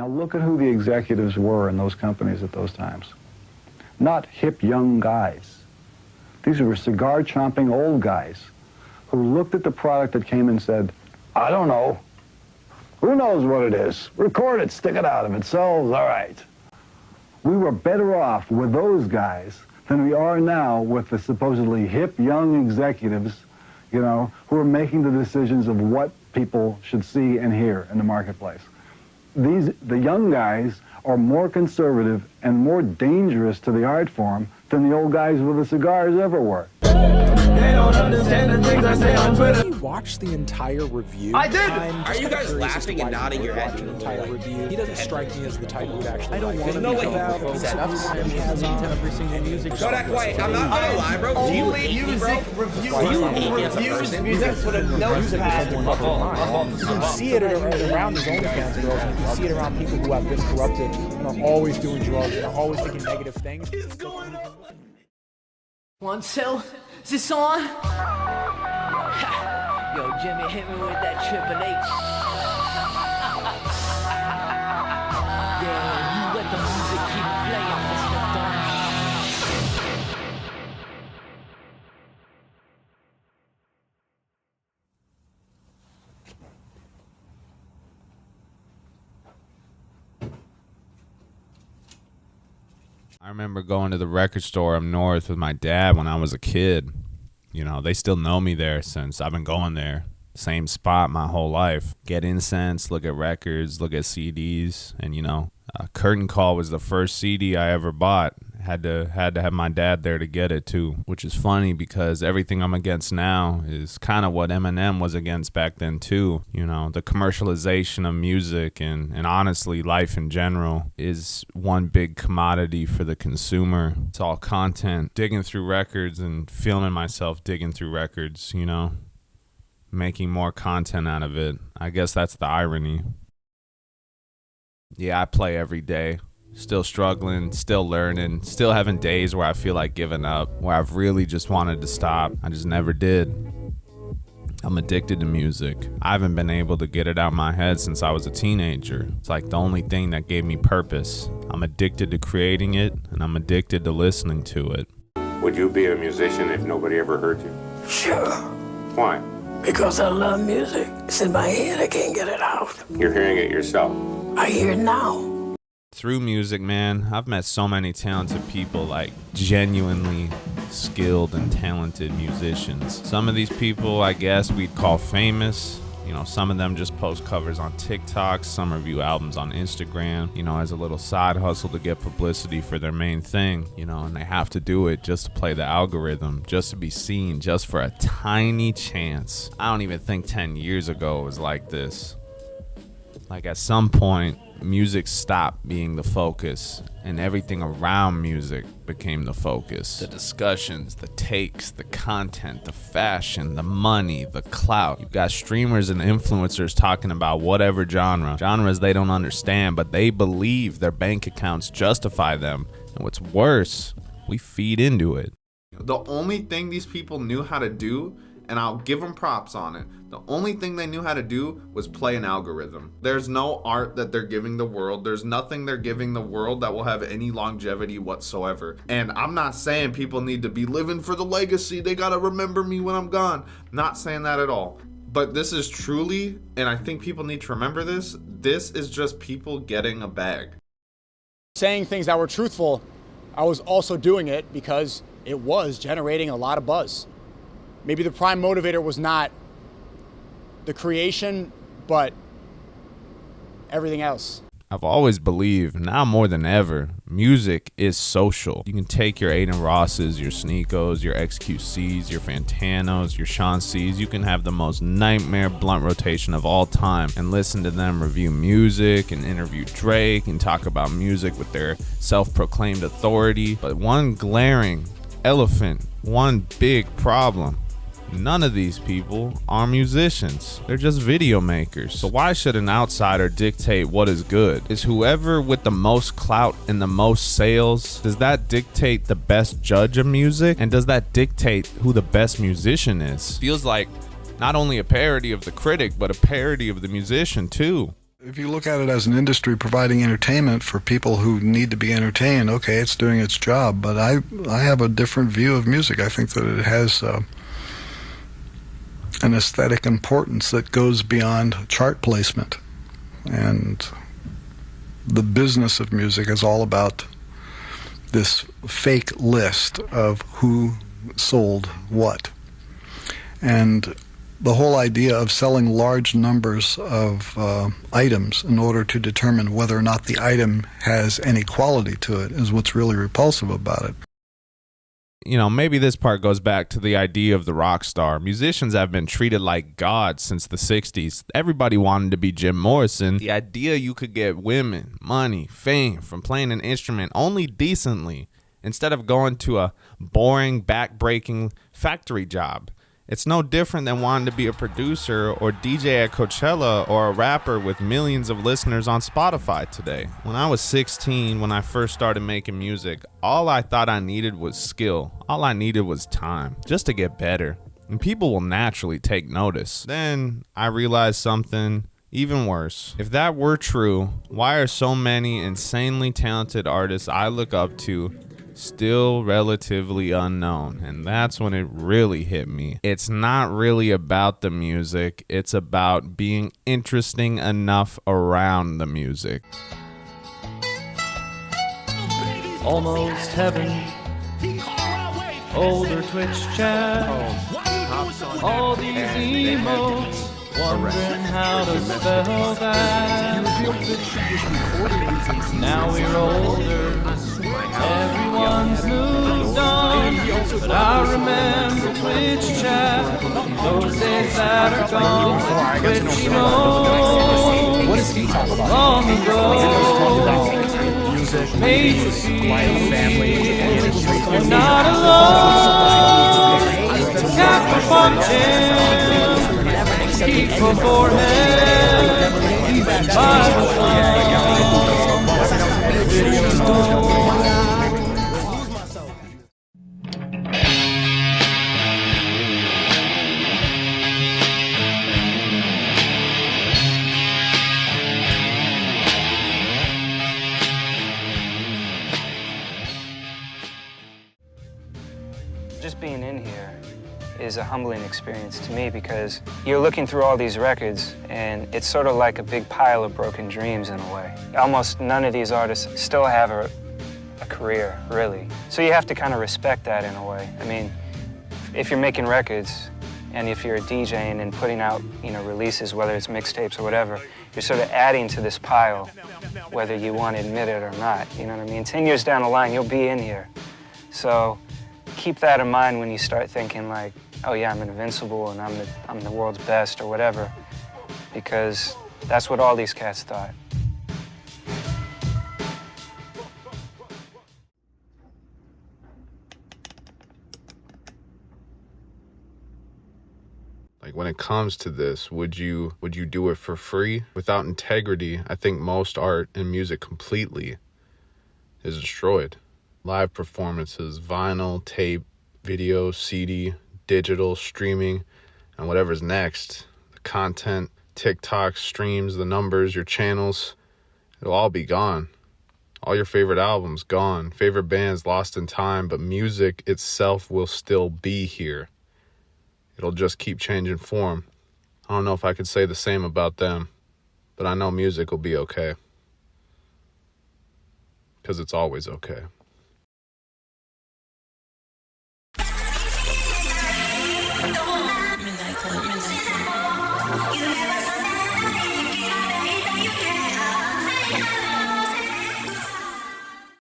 Now look at who the executives were in those companies at those times. Not hip young guys. These were cigar-chomping old guys who looked at the product that came and said, I don't know. Who knows what it is? Record it, stick it out. If it sells, all right. We were better off with those guys than we are now with the supposedly hip young executives, you know, who are making the decisions of what people should see and hear in the marketplace. The young guys are more conservative and more dangerous to the art form than the old guys with the cigars ever were. They don't understand the things I say on Twitter. Did you watch the entire review? I did! Are you guys laughing and nodding your head? The entire review. He doesn't strike me as the type who would actually. I don't want to know about setups. He has on every single music. Go that quiet. I'm not gonna lie, bro. Do you hate me, bro? Reviews music with a notepad. You see it around these OnlyFans girls, and you can see it around people who have been corrupted and are always doing drugs and are always thinking negative things. 1, 2, is this on? Yo, Jimmy, hit me with that Triple H. Yeah, you let the music keep playing, Mr. Don. I remember going to the record store up north with my dad when I was a kid. You know, they still know me there since I've been going there. Same spot my whole life. Get incense, look at records, look at CDs. And, you know, Curtain Call was the first CD I ever bought. Had to have my dad there to get it too, which is funny because everything I'm against now is kind of what Eminem was against back then too. You know, the commercialization of music and honestly life in general is one big commodity for the consumer. It's all content, digging through records and filming myself digging through records, you know, making more content out of it. I guess that's the irony. Yeah, I play every day. Still struggling, still learning, still having days where I feel like giving up, where I've really just wanted to stop. I just never did. I'm addicted to music. I haven't been able to get it out of my head since I was a teenager. It's like the only thing that gave me purpose. I'm addicted to creating it, and I'm addicted to listening to it. Would you be a musician if nobody ever heard you? Sure. Why? Because I love music. It's in my head, I can't get it out. You're hearing it yourself. I hear it now. Through music, man, I've met so many talented people, like genuinely skilled and talented musicians. Some of these people, I guess we'd call famous. You know, some of them just post covers on TikTok, some review albums on Instagram, you know, as a little side hustle to get publicity for their main thing, you know, and they have to do it just to play the algorithm, just to be seen, just for a tiny chance. I don't even think 10 years ago it was like this. Like at some point, music stopped being the focus and everything around music became the focus. The discussions, the takes, the content, the fashion, the money, the clout. You've got streamers and influencers talking about whatever genres they don't understand, but they believe their bank accounts justify them. And what's worse, we feed into it. The only thing these people knew how to do, and I'll give them props on it, the only thing they knew how to do was play an algorithm. There's no art that they're giving the world. There's nothing they're giving the world that will have any longevity whatsoever. And I'm not saying people need to be living for the legacy. They gotta remember me when I'm gone. Not saying that at all. But this is truly, and I think people need to remember this is just people getting a bag. Saying things that were truthful, I was also doing it because it was generating a lot of buzz. Maybe the prime motivator was not the creation, but everything else. I've always believed, now more than ever, music is social. You can take your Adin Rosses, your Sneakos, your XQCs, your Fantanos, your Shawn C's. You can have the most nightmare blunt rotation of all time and listen to them review music and interview Drake and talk about music with their self-proclaimed authority. But one glaring elephant, one big problem. None of these people are musicians. They're just video makers. So why should an outsider dictate what is good? Is whoever with the most clout and the most sales, does that dictate the best judge of music? And does that dictate who the best musician is? Feels like not only a parody of the critic, but a parody of the musician too. If you look at it as an industry providing entertainment for people who need to be entertained, okay, it's doing its job. But I have a different view of music. I think that it has an aesthetic importance that goes beyond chart placement. And the business of music is all about this fake list of who sold what. And the whole idea of selling large numbers of items in order to determine whether or not the item has any quality to it is what's really repulsive about it. You know, maybe this part goes back to the idea of the rock star. Musicians have been treated like gods since the 60s. Everybody wanted to be Jim Morrison. The idea you could get women, money, fame from playing an instrument only decently instead of going to a boring, back-breaking factory job. It's no different than wanting to be a producer or DJ at Coachella or a rapper with millions of listeners on Spotify today. When I was 16, when I first started making music, all I thought I needed was skill. All I needed was time, just to get better. And people will naturally take notice. Then I realized something even worse. If that were true, why are so many insanely talented artists I look up to still relatively unknown? And that's when it really hit me. It's not really about the music, it's about being interesting enough around the music. Almost heaven, older Twitch chat, all these emotes, wondering how to spell that. Now we're older, everyone's moved on, but I remember Twitch chat, those days that are gone. Twitch emotes, What does he talk about? long ago, made you feel you're not alone. Tap the punches, keep your forehead by the Just being in here is a humbling experience to me because you're looking through all these records and it's sort of like a big pile of broken dreams in a way. Almost none of these artists still have a career, really. So you have to kind of respect that in a way. I mean, if you're making records and if you're a DJing and putting out, releases, whether it's mixtapes or whatever, you're sort of adding to this pile, whether you want to admit it or not. You know what I mean? 10 years down the line, you'll be in here. So keep that in mind when you start thinking like, oh yeah, I'm invincible and I'm the world's best or whatever, because that's what all these cats thought. Like when it comes to this, would you do it for free? Without integrity, I think most art and music completely is destroyed. Live performances, vinyl, tape, video, CD, digital, streaming, and whatever's next. The content, TikTok, streams, the numbers, your channels, it'll all be gone. All your favorite albums gone, favorite bands lost in time, but music itself will still be here. It'll just keep changing form. I don't know if I could say the same about them, but I know music will be okay. Because it's always okay.